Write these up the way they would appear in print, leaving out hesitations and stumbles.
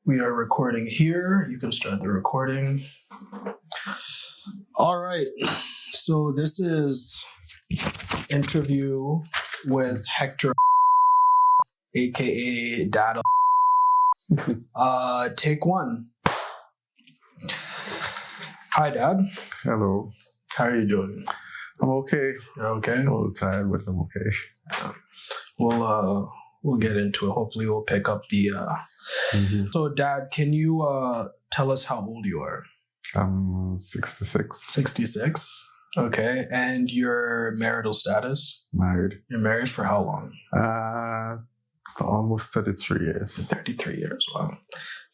We are recording here. You can start the recording. All right. So this is interview with Hector, aka Dad. Take one. Hi, Dad. Hello. How are you doing? I'm okay. You're okay? I'm a little tired, but I'm okay. We'll get into it. Hopefully, we'll pick up the. So, Dad, can you tell us how old you are? I'm 66. 66. Okay, and your marital status? Married. You're married for how long? Almost 33 years. 33 years. Wow.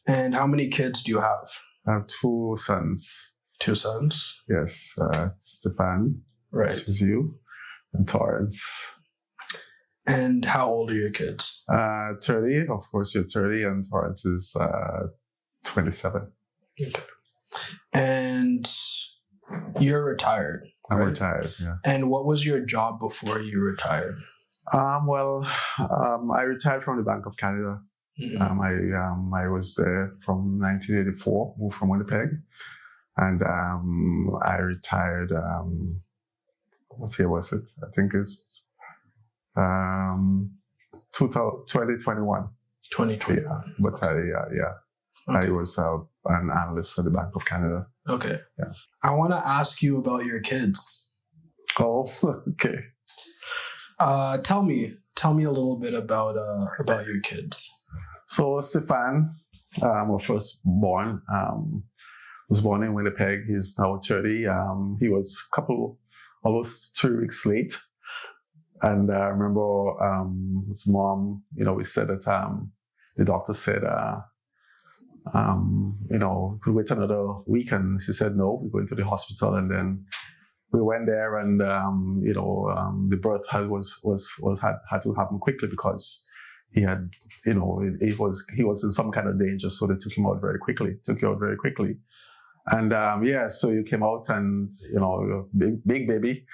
And how many kids do you have? I have two sons. Two sons. Yes, Stefan, Right. which is you, and Torrance. And how old are your kids? 30, of course, you're 30, and Torrance is 27. Okay. And you're retired. I'm right? retired, yeah. And what was your job before you retired? I retired from the Bank of Canada. Mhm. I was there from 1984, moved from Winnipeg, and I retired. What year was it? I think it's 2021. 2021. Yeah, but Okay. I was an analyst at the Bank of Canada. Okay. Yeah. I want to ask you about your kids. Oh, okay. Tell me a little bit about your kids. So Stefan, our firstborn, was born in Winnipeg. He's now 30. He was almost 3 weeks late. And I remember his mom, we said that the doctor said, could wait another week. And she said, no, we're going to the hospital. And then we went there, and the birth had to happen quickly because he had, he was in some kind of danger, so they took you out very quickly. And so you came out, and big baby.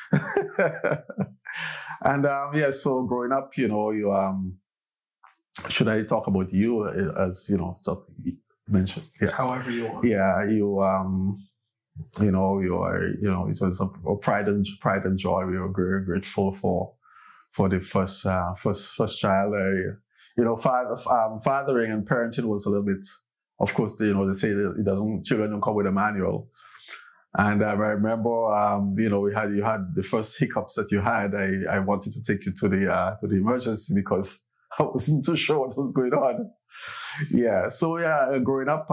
And so growing up, you should I talk about you as mentioned? Yeah. However you want. Yeah, you you are, it was a pride and joy. We were very grateful for the first child. Fathering and parenting was a little bit, of course, they say that children don't come with a manual. And I remember, you had the first hiccups that you had. I wanted to take you to the emergency because I wasn't too sure what was going on. Yeah. So growing up,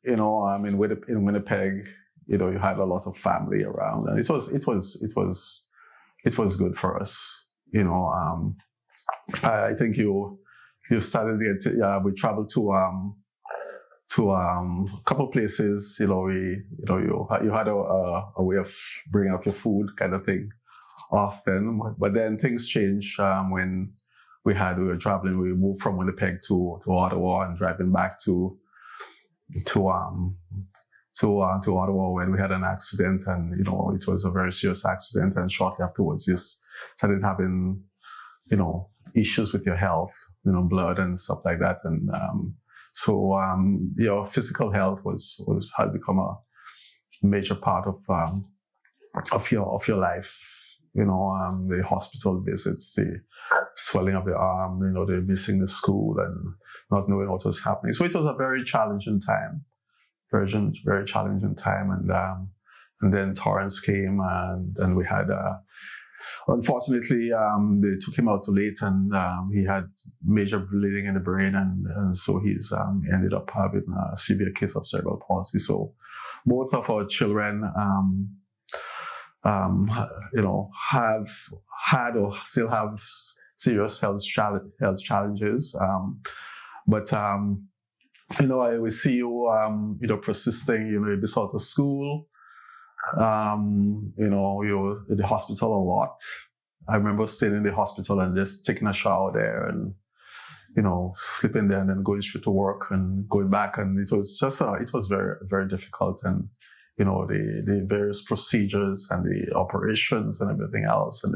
in Winnipeg, you had a lot of family around, and it was good for us. I think you started we traveled to a couple places. You had a way of bringing up your food kind of thing often, but then things changed when we were traveling. We moved from Winnipeg to Ottawa, and driving back to Ottawa when we had an accident, and it was a very serious accident, and shortly afterwards you started having issues with your health, blood and stuff like that, and so your physical health had become a major part of your life. The hospital visits, the swelling of the arm, the missing the school and not knowing what was happening. So it was a very challenging time, very challenging time. And then Torrance came, and we had, unfortunately, they took him out too late, and he had major bleeding in the brain, and so he's ended up having a severe case of cerebral palsy. So both of our children, have had or still have serious health challenges. But I always see you, persisting. You'll be out of school. You're in the hospital a lot. I remember staying in the hospital and just taking a shower there, and sleeping there, and then going straight to work and going back. And it was just it was very, very difficult. And the various procedures and the operations and everything else, and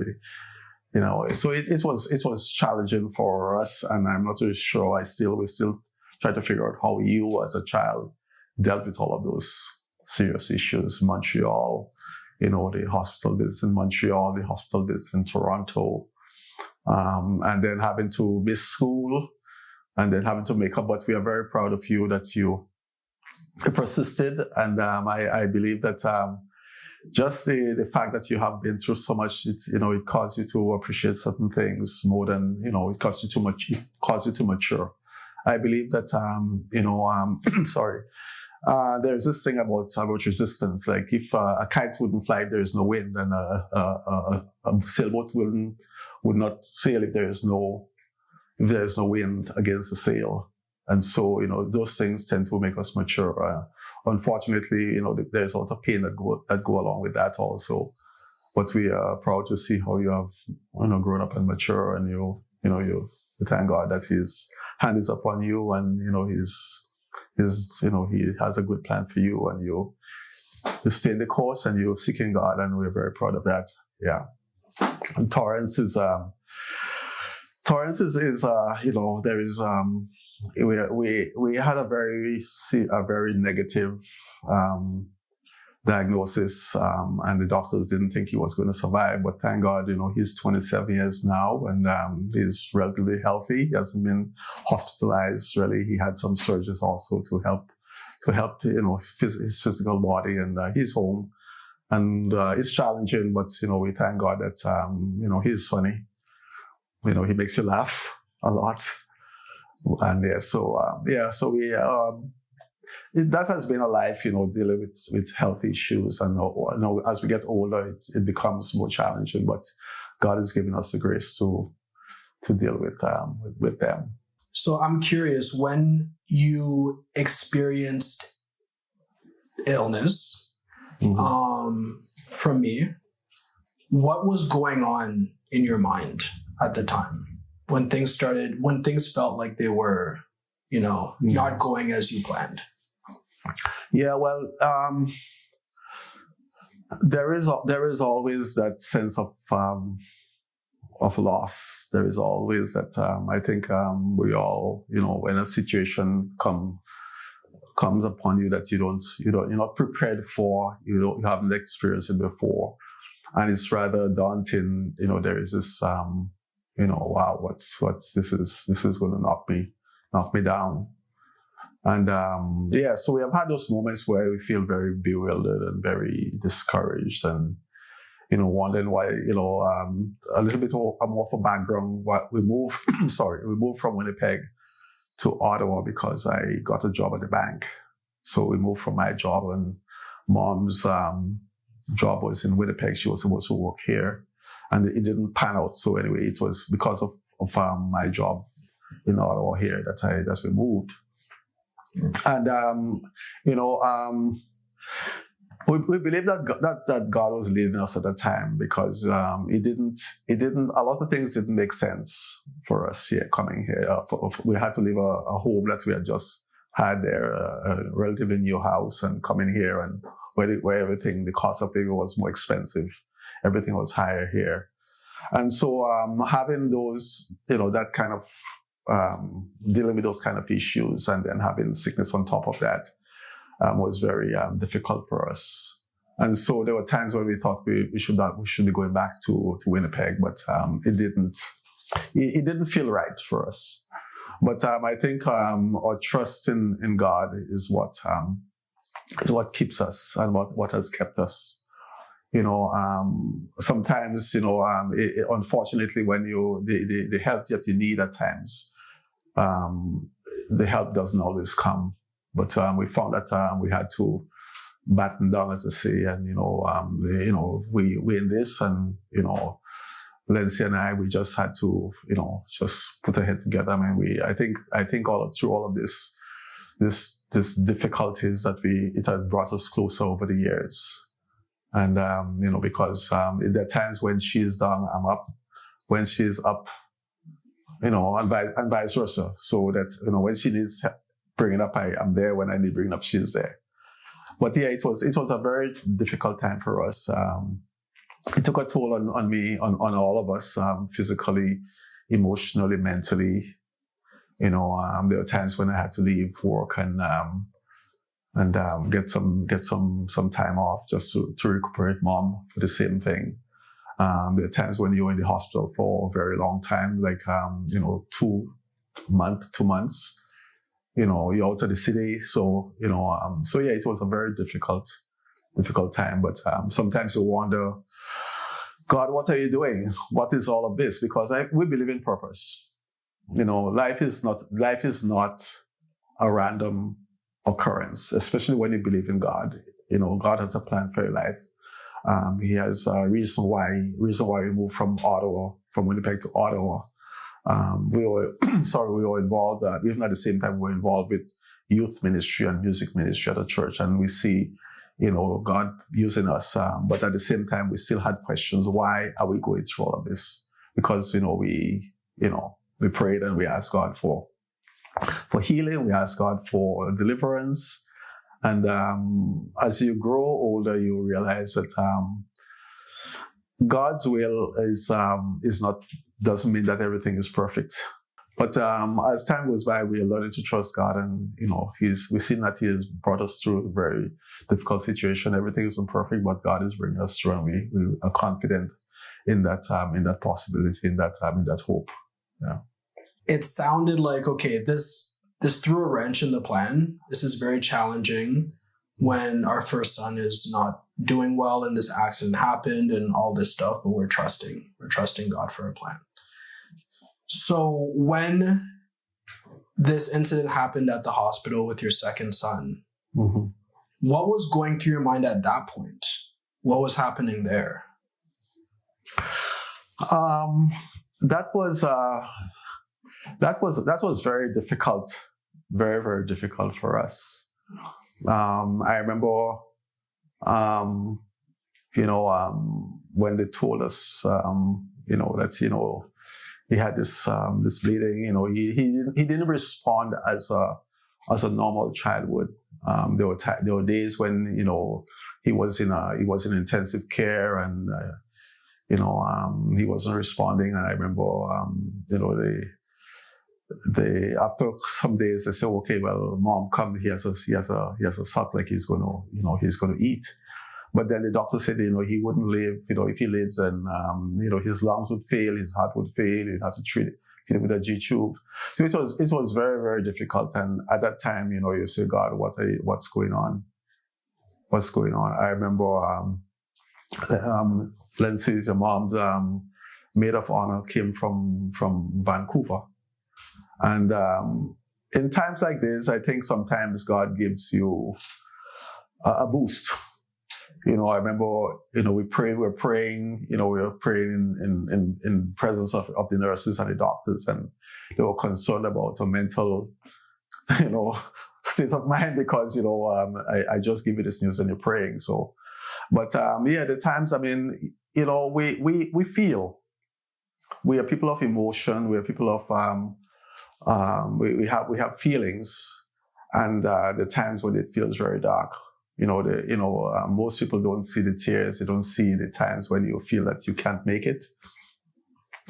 so it was challenging for us. And I'm not really sure. We're still try to figure out how you as a child dealt with all of those serious issues. Montreal, the hospital visits in Montreal, the hospital visits in Toronto, and then having to miss school and then having to make up. But we are very proud of you that you persisted. And I believe that just the fact that you have been through so much, it caused you to appreciate certain things more than, it caused you too much, it caused you to mature. I believe that, there's this thing about resistance. Like if a kite wouldn't fly if there is no wind, and a sailboat would not sail if there is no wind against the sail. And so, those things tend to make us mature. Unfortunately, there's also pain that go along with that also. But we are proud to see how you have, grown up and mature, and you thank God that His hand is upon you, and He has a good plan for you, and you stay the course, and you're seeking God, and we're very proud of that. Yeah. And Torrance is there is we had a very negative diagnosis, and the doctors didn't think he was going to survive. But thank God, he's 27 years now, and he's relatively healthy. He hasn't been hospitalized really. He had some surgeries also to help his physical body, and he's home. And it's challenging, but we thank God that he's funny. He makes you laugh a lot. And so we that has been a life, dealing with health issues, and as we get older, it becomes more challenging. But God has given us the grace to deal with them. So I'm curious, when you experienced illness, from me, what was going on in your mind at the time when things felt like they were, not going as you planned? Yeah, well, there is always that sense of loss. There is always that. I think we all, when a situation comes upon you that you're not prepared for, you haven't experienced it before, and it's rather daunting. There is this, wow, what's this is going to knock me down. And so we have had those moments where we feel very bewildered and very discouraged, and wondering why. A little bit more of a background. We moved from Winnipeg to Ottawa because I got a job at the bank. So we moved from my job, and Mom's job was in Winnipeg. She was supposed to work here, and it didn't pan out. So anyway, it was because of my job in Ottawa here that we moved. And we believe that God was leading us at the time, because it didn't. A lot of things didn't make sense for us here coming here. We had to leave a home that we had just had there, a relatively new house, and coming here, and where everything, the cost of living was more expensive. Everything was higher here, and so having those, that kind of dealing with those kind of issues, and then having sickness on top of that was very difficult for us. And so there were times where we thought we should be going back to Winnipeg, but it didn't feel right for us. But I think our trust in God is what keeps us, and what has kept us. Sometimes, unfortunately, when the help that you need at times, the help doesn't always come. But we found that we had to batten down, as I say, and we in this, and Lindsay and I, we just had to just put our head together. I mean, I think through all of this difficulties that it has brought us closer over the years. And, because there are times when she is down, I'm up. When she's up, and vice versa. So that, when she needs bringing up, I'm there. When I need bringing up, she's there. But yeah, it was a very difficult time for us. It took a toll on me, on all of us, physically, emotionally, mentally. There were times when I had to leave work and get some time off just to recuperate mom for the same thing. There are times when you're in the hospital for a very long time, like 2 months. You're out of the city, so it was a very difficult time. But sometimes you wonder, God, what are you doing? What is all of this? Because we believe in purpose. Life is not a random occurrence, especially when you believe in God. God has a plan for your life. He has a reason why we moved from Winnipeg to Ottawa. We were involved, even at the same time, we were involved with youth ministry and music ministry at the church. And we see, God using us. But at the same time, we still had questions. Why are we going through all of this? Because, we prayed and we asked God for healing. We asked God for deliverance. And as you grow older, you realize that God's will doesn't mean that everything is perfect. But as time goes by, we are learning to trust God, and we've seen that He has brought us through a very difficult situation. Everything isn't perfect, but God is bringing us through, and we are confident in that possibility, in that hope. Yeah. It sounded like, okay, this threw a wrench in the plan. This is very challenging when our first son is not doing well and this accident happened and all this stuff, but we're trusting God for a plan. So when this incident happened at the hospital with your second son, mm-hmm. What was going through your mind at that point? What was happening there? That was very difficult, very, very difficult for us. I remember, when they told us, that, he had this bleeding, he didn't respond as a normal child would. There were days when, he was in intensive care and, he wasn't responding. And I remember, they after some days they said, okay, well, mom, come. He has a suck, like he's gonna eat. But then the doctor said, he wouldn't live. If he lives, and his lungs would fail, his heart would fail. You'd have to treat it with a G tube. So it was very, very difficult. And at that time, you say, God, what's going on? What's going on? I remember Lindsay's, your mom's maid of honor came from Vancouver. And in times like this, I think sometimes God gives you a boost. I remember, we were praying in presence of the nurses and the doctors, and they were concerned about a mental, state of mind because, I just give you this news and you're praying. So, but the times, we feel. We are people of emotion. We are people of, we have feelings, and the times when it feels very dark. Most people don't see the tears. They don't see the times when you feel that you can't make it.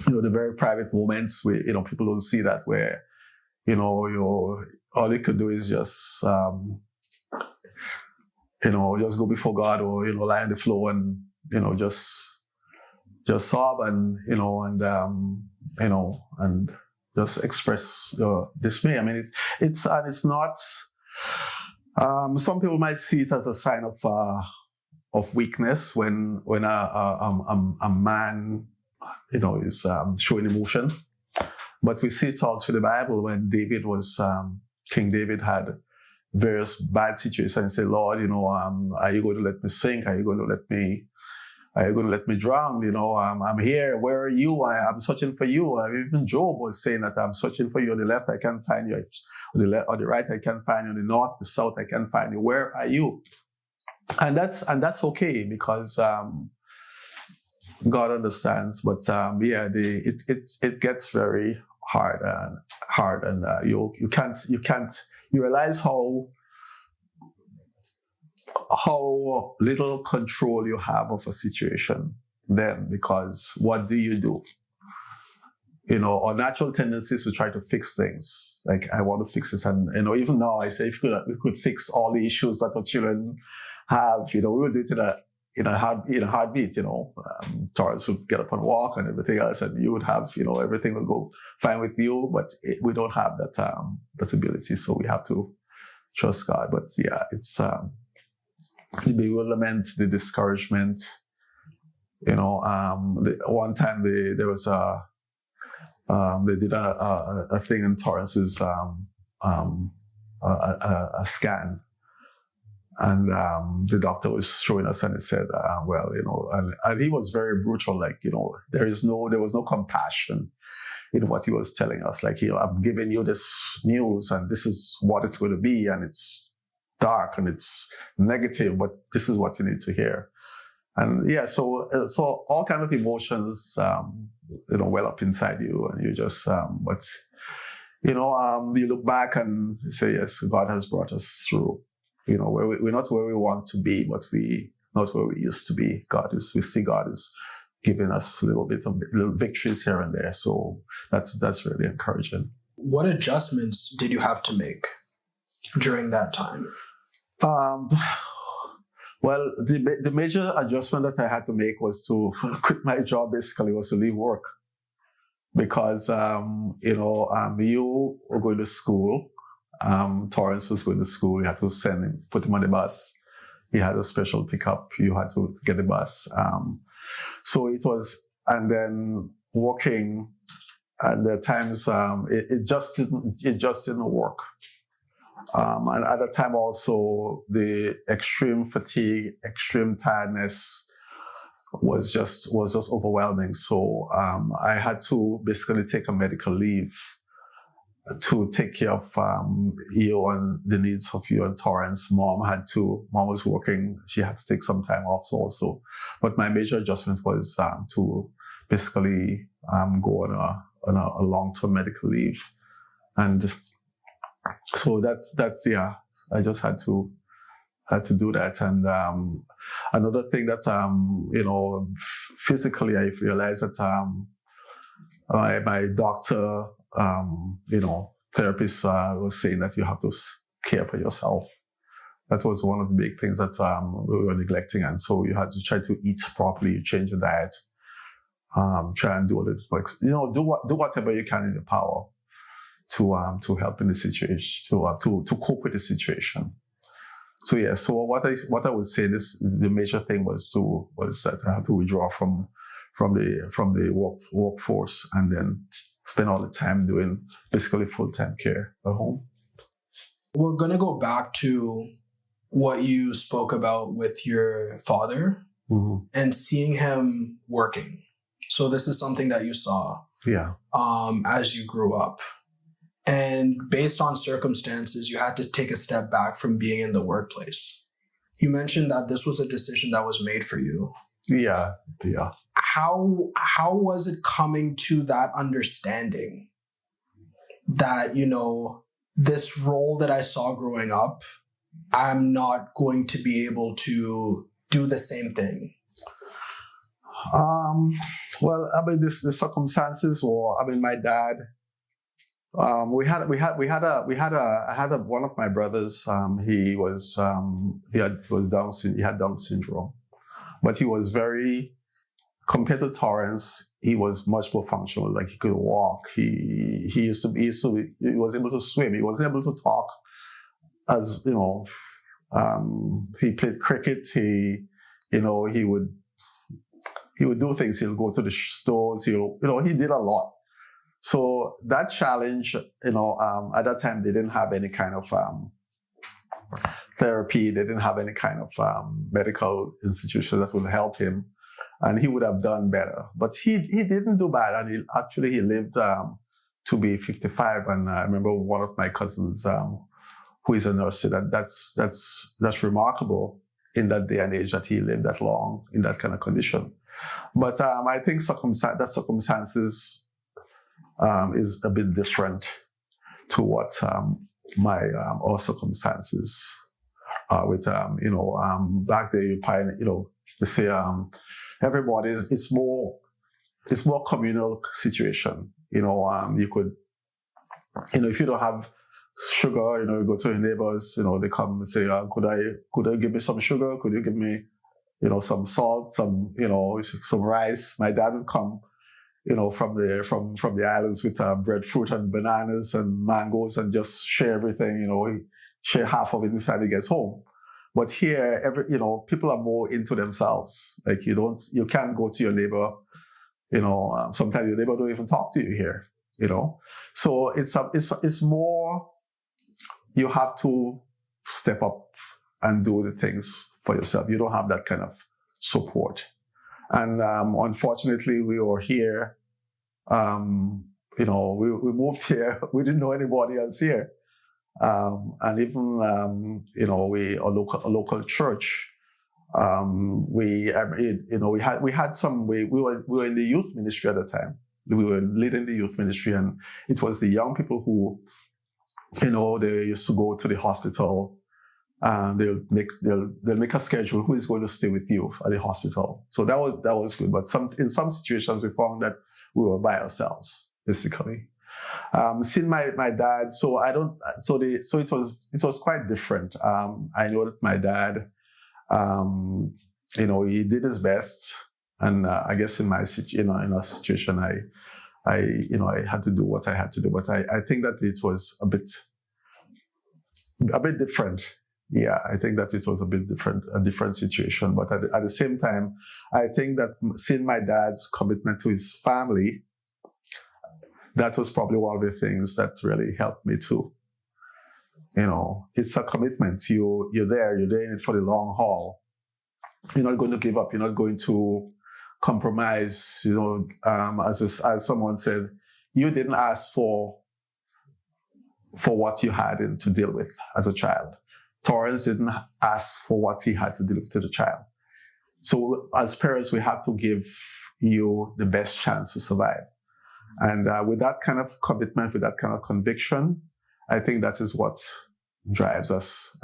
The very private moments where, people don't see that, where, all you could do is just, just go before God, or, lie on the floor and, just sob and, and just express your dismay. It's not. Some people might see it as a sign of weakness when a man, is showing emotion. But we see it all through the Bible when King David had various bad situations and said, Lord, are you going to let me sink? Are you going to let me drown? I'm here. Where are you? I'm searching for you. Even Job was saying that I'm searching for you. On the left, I can't find you. On the right, I can't find you. On the north, the south, I can't find you. Where are you? And that's okay, because God understands. But it gets very hard, and you realize how little control you have of a situation then, because what do you do? our natural tendencies to try to fix things. Like, I want to fix this. And, even now I say, if we could fix all the issues that our children have, we would do it in a heartbeat, Torrance would get up and walk and everything else, and you would have, everything will go fine with you, but we don't have that ability. So we have to trust God. But yeah, it's, the bewilderment, the discouragement, one time there was they did a thing in Torrance's, a scan. And the doctor was showing us, and it said, and he was very brutal. Like, there was no compassion in what he was telling us. Like, I'm giving you this news, and this is what it's going to be, and it's dark and it's negative, but this is what you need to hear. And yeah, so all kinds of emotions, well up inside you, and you just, you look back and say, yes, God has brought us through. We're not where we want to be, but we not where we used to be. We see God is giving us little victories here and there. So that's really encouraging. What adjustments did you have to make during that time? Well, the major adjustment that I had to make was to quit my job. Basically, was to leave work, because you were going to school. Torrance was going to school. You had to put him on the bus. He had a special pickup. You had to get the bus. So it was, and then working, and at times it just didn't work. And at the time also, the extreme fatigue, extreme tiredness was just overwhelming. So I had to basically take a medical leave to take care of you and the needs of you and Torrance. Mom was working. She had to take some time off also. But my major adjustment was to basically go on a long-term medical leave. And so that's yeah, I just had to do that. And another thing that physically I realized that my doctor, therapist was saying that you have to care for yourself. That was one of the big things that we were neglecting. And so you had to try to eat properly, change your diet, try and do a little more, do whatever you can in your power to help in the situation, to cope with the situation. So yeah, so what I would say, the major thing was that I had to withdraw from the workforce, and then spend all the time doing basically full-time care at home. We're going to go back to what you spoke about with your father, mm-hmm. and seeing him working. So this is something that you saw, as you grew up. And based on circumstances, you had to take a step back from being in the workplace. You mentioned that this was a decision that was made for you. Yeah. How was it coming to that understanding that, this role that I saw growing up, I'm not going to be able to do the same thing? Well, I mean, the circumstances were, my dad, I had one of my brothers, he had Down syndrome, but he was compared to Torrance, he was much more functional. Like, he could walk. He was able to swim. He wasn't able to talk. As he played cricket. He would do things. He'll go to the stores. He did a lot. So that challenge, at that time, they didn't have any kind of therapy. They didn't have any kind of medical institution that would help him. And he would have done better. But he didn't do bad. And he lived to be 55. And I remember one of my cousins, who is a nurse, said that's remarkable in that day and age that he lived that long in that kind of condition. But I think circumstances is a bit different to what our circumstances are with, back there, they say, everybody it's more communal situation. You could, if you don't have sugar, you go to your neighbors, they come and say, could I give me some sugar? Could you give me, some salt, some rice? My dad would come, from the islands with breadfruit and bananas and mangoes and just share everything, he share half of it before he gets home. But here, people are more into themselves. Like you can't go to your neighbor, sometimes your neighbor don't even talk to you here, So it's more, you have to step up and do the things for yourself. You don't have that kind of support. And unfortunately, we were here, we moved here. We didn't know anybody else here. And even, a local church, we were in the youth ministry at the time. We were leading the youth ministry, and it was the young people who, they used to go to the hospital, and they'll make a schedule who is going to stay with you at the hospital. So that was good. But in some situations we found that we were by ourselves, basically. Seeing my dad, it was quite different. I know that my dad, he did his best, and I guess in a situation, I had to do what I had to do. But I think that it was a bit different. Yeah, I think that it was a different situation. But at the same time, I think that seeing my dad's commitment to his family, that was probably one of the things that really helped me too. It's a commitment. You're there in it for the long haul. You're not going to give up. You're not going to compromise. As someone said, you didn't ask for what you had to deal with as a child. Torrance didn't ask for what he had to deal with to the child. So as parents, we have to give you the best chance to survive. And with that kind of commitment, with that kind of conviction, I think that is what drives us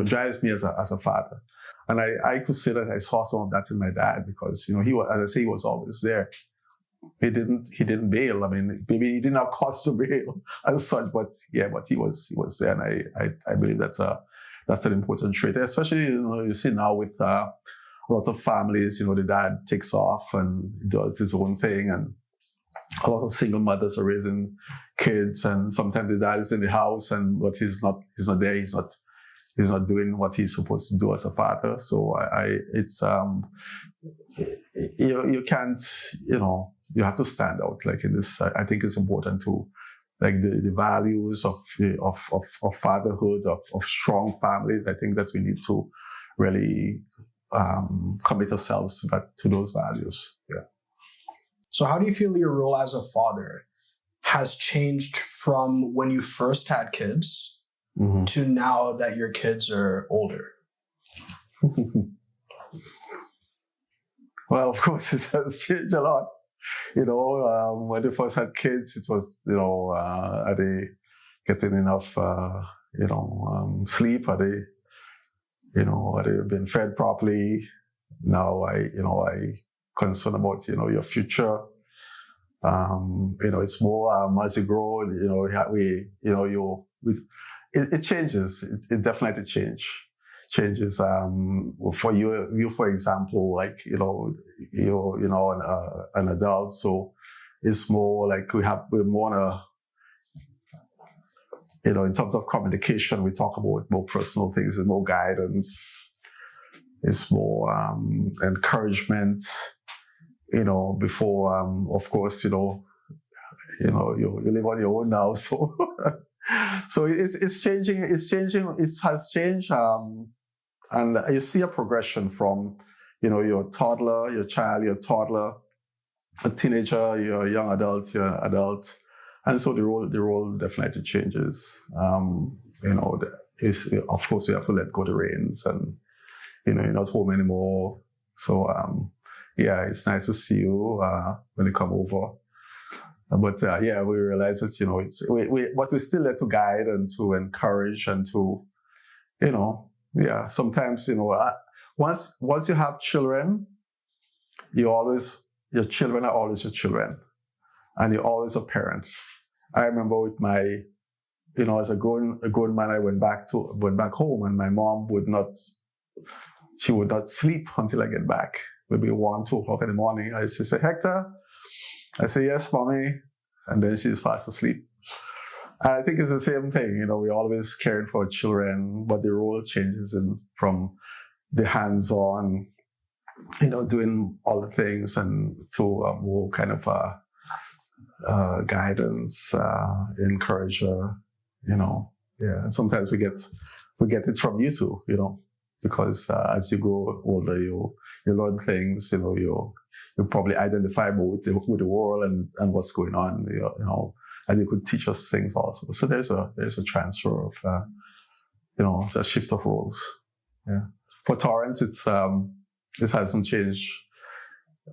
drives me as a father. And I could say that I saw some of that in my dad because, he was, as I say, he was always there. He didn't bail. I mean, maybe he didn't have cause to bail as such, but he was there. And I believe that's an important trait, especially, you see now with a lot of families, the dad takes off and does his own thing, and a lot of single mothers are raising kids, and sometimes the dad is in the house, but he's not there. He's not doing what he's supposed to do as a father. So you can't, you have to stand out. Like in this, I think it's important to, like the values of fatherhood, of strong families. I think that we need to really commit ourselves to those values. Yeah. So how do you feel your role as a father has changed from when you first had kids to now that your kids are older? Well, of course, it has changed a lot. When they first had kids, it was, are they getting enough, sleep? Are they being fed properly? Now I concerned about, your future. It's more, as you grow, it changes. It definitely changes. For you, for example, like, you're an adult. So it's more like we're more in terms of communication, we talk about more personal things and more guidance. It's more encouragement, before, of course, you live on your own now. So, so it's changing. It has changed. And you see a progression from, your toddler, your child, your toddler, a teenager, your young adult, your adult. And so the role definitely changes. Of course, we have to let go the reins, and, you're not home anymore. So, it's nice to see you when you come over. But we realize that, but we still let to guide and to encourage and to, sometimes, once you have children, your children are always your children. and you're always a parent. I remember with my, as a grown man, I went back home, and my mom would not sleep until I get back. Maybe 1, 2 o'clock in the morning. I used to say, Hector? I say, yes, mommy. And then she's fast asleep. And I think it's the same thing. We're always caring for children, but the role changes from the hands-on, doing all the things, and to a more kind of guidance, encourager, Yeah, and sometimes we get it from you too, because as you grow older, you learn things, you probably identify more with the world and what's going on, and you could teach us things also. So there's a transfer of, a shift of roles. Yeah. For Torrance, it hasn't changed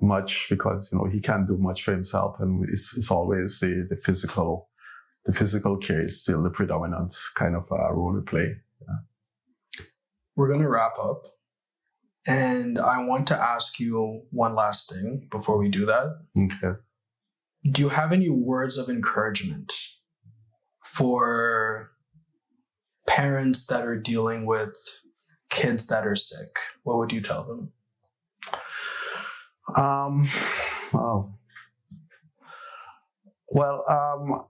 much because, he can't do much for himself, and it's always the physical care is still the predominant kind of role we play. Yeah. We're going to wrap up, and I want to ask you one last thing before we do that. Okay. Do you have any words of encouragement for parents that are dealing with kids that are sick? What would you tell them? Wow. Well,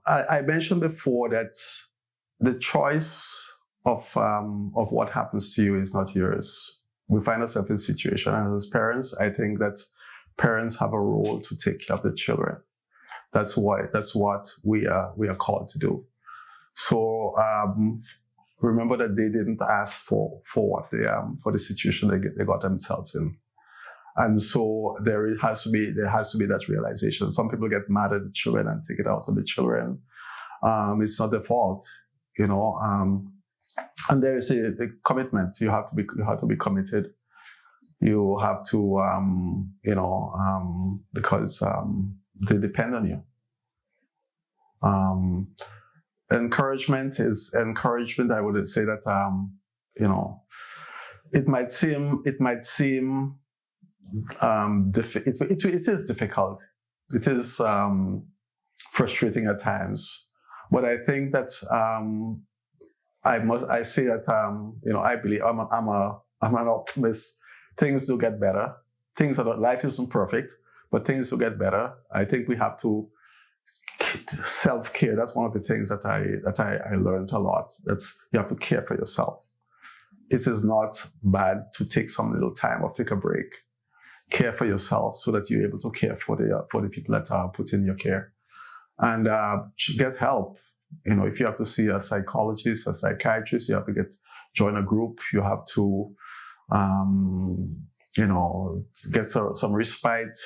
I mentioned before that the choice of what happens to you is not yours. We find ourselves in a situation, and as parents, I think that parents have a role to take care of the children. That's what we are called to do. So remember that they didn't ask for what for the situation they got themselves in. And so there has to be that realization. Some people get mad at the children and take it out on the children. It's not their fault, and there is the commitment. You have to be committed. You have to, because they depend on you. Encouragement. I would say that it might seem it is difficult. It is frustrating at times, but I think that I say that I believe I'm an optimist. Things do get better. Life isn't perfect, but things will get better. I think we have to self-care. That's one of the things that I learned a lot. That's you have to care for yourself. It is not bad to take some little time or take a break. Care for yourself so that you're able to care for the people that are put in your care, and get help. If you have to see a psychologist, a psychiatrist, you have to join a group. You have to, get some respite,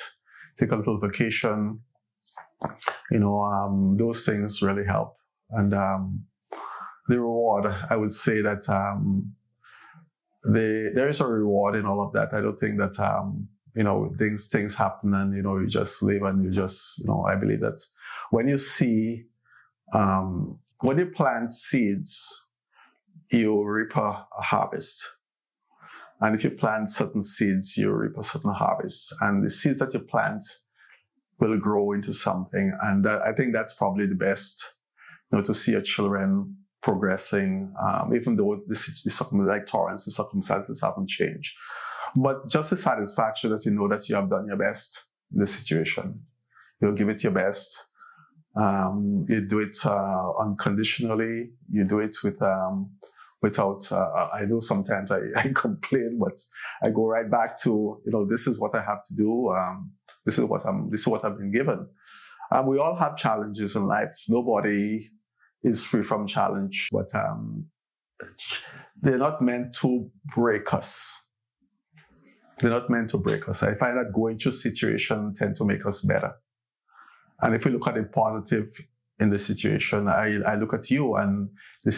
take a little vacation. Those things really help. And the reward, I would say that there is a reward in all of that. I don't think that things happen and you just live and you just I believe that when you see when you plant seeds, you reap a harvest. And if you plant certain seeds, you reap a certain harvest. And the seeds that you plant will grow into something. And I think that's probably the best, to see your children progressing, even though like Torrance, the circumstances haven't changed. But just the satisfaction that you know that you have done your best in the situation. You'll give it your best. You do it unconditionally. You do it without. I know sometimes I complain, but I go right back to this is what I have to do. This is what I've been given. We all have challenges in life. Nobody is free from challenge, but they're not meant to break us. They're not meant to break us. I find that going through situations tend to make us better. And if we look at the positive in the situation, I look at you and the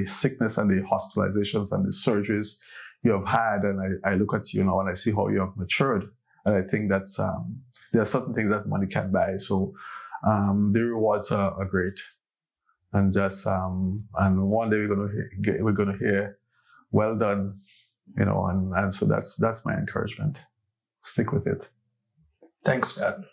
sickness and the hospitalizations and the surgeries you have had, and I look at you now and I see how you have matured. And I think that there are certain things that money can't buy. So the rewards are great. And just and one day we're gonna hear, well done, and so that's my encouragement. Stick with it. Thanks, Dad.